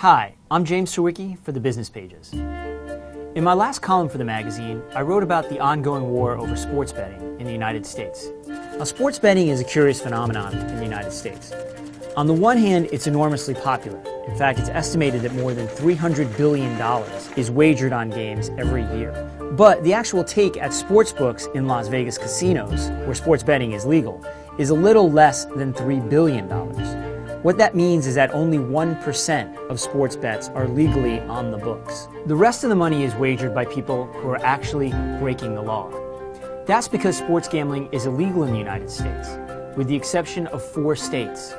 Hi, I'm James Surowiecki for the Business Pages. In my last column for the magazine, I wrote about the ongoing war over sports betting in the United States. Now, sports betting is a curious phenomenon in the United States. On the one hand, it's enormously popular. In fact, it's estimated that more than $300 billion is wagered on games every year. But the actual take at sports books in Las Vegas casinos, where sports betting is legal, is a little less than $3 billion. What that means is that only 1% of sports bets are legally on the books. The rest of the money is wagered by people who are actually breaking the law. That's because sports gambling is illegal in the United States, with the exception of 4 states: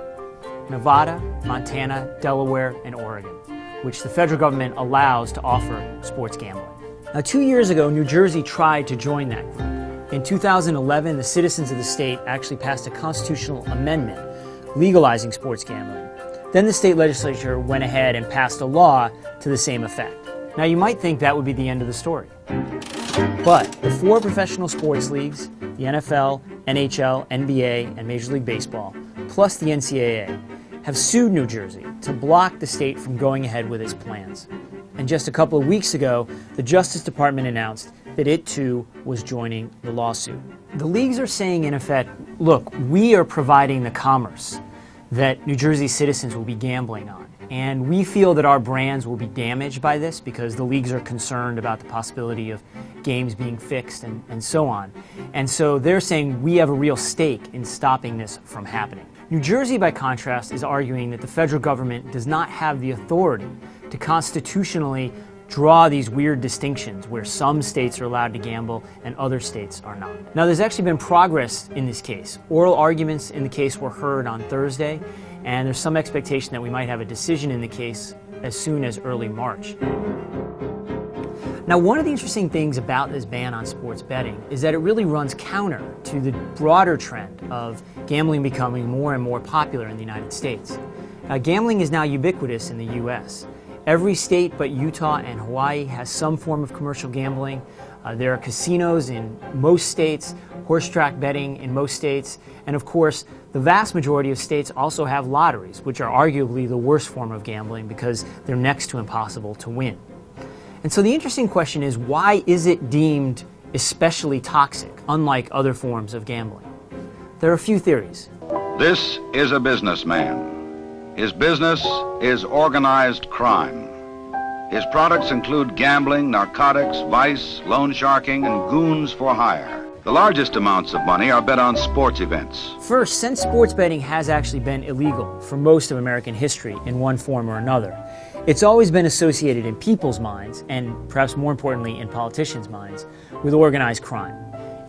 Nevada, Montana, Delaware, and Oregon, which the federal government allows to offer sports gambling. Now, 2 years ago, New Jersey tried to join that group. In 2011, the citizens of the state actually passed a constitutional amendment legalizing sports gambling. Then the state legislature went ahead and passed a law to the same effect. Now, you might think that would be the end of the story. But the 4 professional sports leagues, the NFL, NHL, NBA, and Major League Baseball, plus the NCAA, have sued New Jersey to block the state from going ahead with its plans. And just a couple of weeks ago, the Justice Department announced that it too was joining the lawsuit. The leagues are saying, in effect, look, we are providing the commerce that New Jersey citizens will be gambling on. And we feel that our brands will be damaged by this because the leagues are concerned about the possibility of games being fixed and so on. And so they're saying we have a real stake in stopping this from happening. New Jersey, by contrast, is arguing that the federal government does not have the authority to constitutionally draw these weird distinctions where some states are allowed to gamble and other states are not. Now, there's actually been progress in this case. Oral arguments in the case were heard on Thursday, and there's some expectation that we might have a decision in the case as soon as early March. Now, one of the interesting things about this ban on sports betting is that it really runs counter to the broader trend of gambling becoming more and more popular in the United States. Gambling is now ubiquitous in the U.S. Every state but Utah and Hawaii has some form of commercial gambling. There are casinos in most states, horse track betting in most states, and of course, the vast majority of states also have lotteries, which are arguably the worst form of gambling because they're next to impossible to win. And so the interesting question is, why is it deemed especially toxic, unlike other forms of gambling? There are a few theories. This is a businessman. His business is organized crime. His products include gambling, narcotics, vice, loan sharking, and goons for hire. The largest amounts of money are bet on sports events. First, since sports betting has actually been illegal for most of American history in one form or another, it's always been associated in people's minds, and perhaps more importantly in politicians' minds, with organized crime.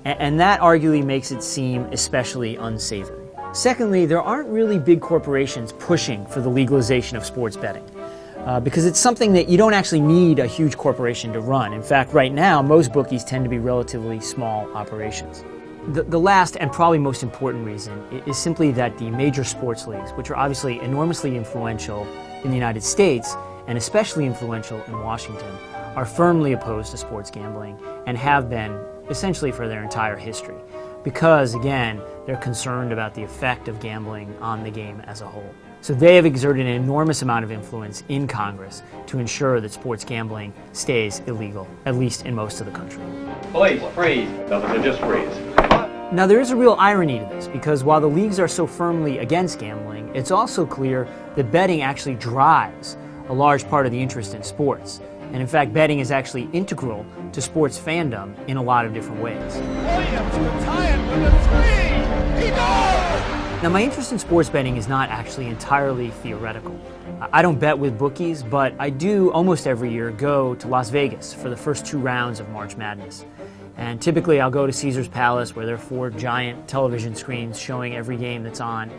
And that arguably makes it seem especially unsavory. Secondly, there aren't really big corporations pushing for the legalization of sports betting because it's something that you don't actually need a huge corporation to run. In fact, right now, most bookies tend to be relatively small operations. The last and probably most important reason is simply that the major sports leagues, which are obviously enormously influential in the United States and especially influential in Washington, are firmly opposed to sports gambling and have been essentially for their entire history. Because, again, they're concerned about the effect of gambling on the game as a whole. So they have exerted an enormous amount of influence in Congress to ensure that sports gambling stays illegal, at least in most of the country. Police, freeze. Nothing, just freeze. Now, there is a real irony to this, because while the leagues are so firmly against gambling, it's also clear that betting actually drives a large part of the interest in sports. And in fact, betting is actually integral to sports fandom in a lot of different ways. Williams would tie it with a 3. He does! Now, my interest in sports betting is not actually entirely theoretical. I don't bet with bookies, but I do almost every year go to Las Vegas for the first 2 rounds of March Madness. And typically I'll go to Caesar's Palace, where there are 4 giant television screens showing every game that's on,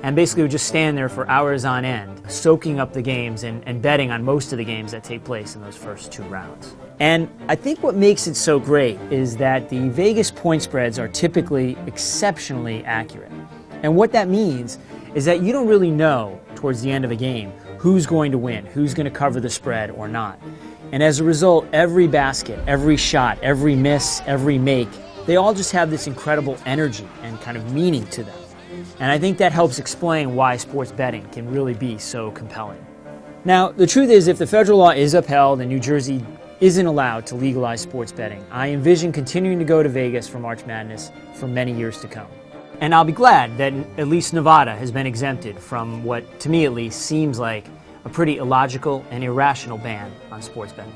and basically would just stand there for hours on end, soaking up the games and betting on most of the games that take place in those first 2 rounds. And I think what makes it so great is that the Vegas point spreads are typically exceptionally accurate. And what that means is that you don't really know towards the end of a game who's going to win, who's going to cover the spread or not. And as a result, every basket, every shot, every miss, every make, they all just have this incredible energy and kind of meaning to them. And I think that helps explain why sports betting can really be so compelling. Now, the truth is, if the federal law is upheld and New Jersey isn't allowed to legalize sports betting, I envision continuing to go to Vegas for March Madness for many years to come. And I'll be glad that at least Nevada has been exempted from what, to me at least, seems like a pretty illogical and irrational ban on sports betting.